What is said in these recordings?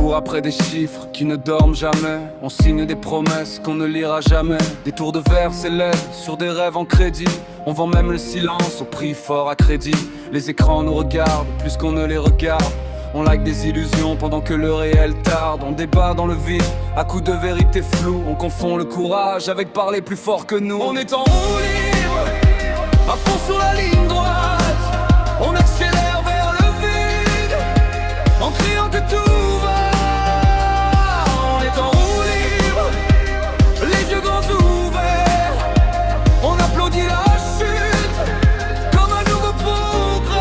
court après des chiffres qui ne dorment jamais. On signe des promesses qu'on ne lira jamais. Des tours de verre s'élèvent sur des rêves en crédit. On vend même le silence au prix fort à crédit. Les écrans nous regardent plus qu'on ne les regarde. On like des illusions pendant que le réel tarde. On débat dans le vide à coups de vérité floue. On confond le courage avec parler plus fort que nous. On est en roue libre, à fond sur la ligne droite. On accélère vers le vide, en criant que tout va. On est en roue libre, les yeux grands ouverts. On applaudit la chute, comme un nouveau progrès.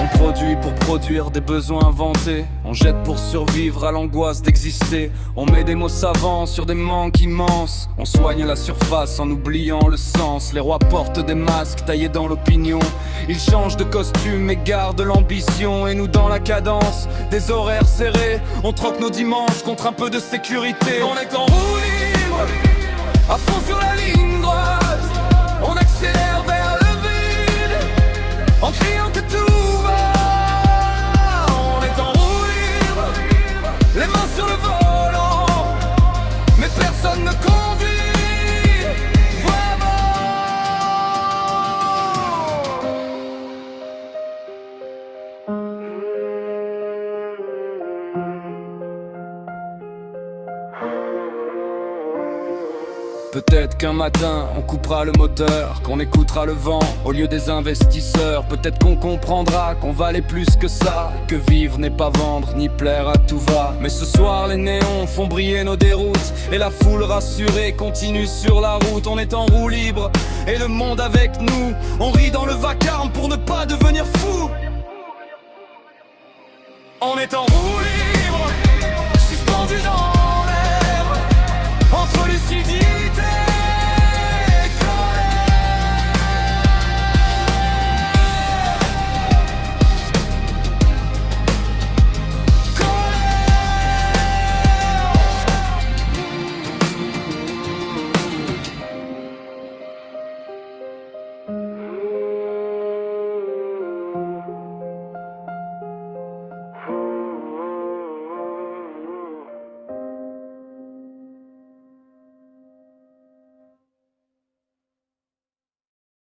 On produit pour produire des besoins inventés. On jette pour survivre à l'angoisse d'exister. On met des mots savants sur des manques immenses. On soigne la surface en oubliant le sens. Les rois portent des masques taillés dans l'opinion. Ils changent de costume et gardent l'ambition. Et nous dans la cadence des horaires serrés, on troque nos dimanches contre un peu de sécurité. On est en roue libre, à fond sur la ligne droite. On accélère vers le vide, en criant que tout va. On est en roue libre, les mains sur le volant, mais personne ne conduit. Peut-être qu'un matin on coupera le moteur, qu'on écoutera le vent au lieu des investisseurs. Peut-être qu'on comprendra qu'on valait plus que ça, que vivre n'est pas vendre ni plaire à tout va. Mais ce soir les néons font briller nos déroutes, et la foule rassurée continue sur la route. On est en roue libre et le monde avec nous. On rit dans le vacarme pour ne pas devenir fou. On est en roue libre.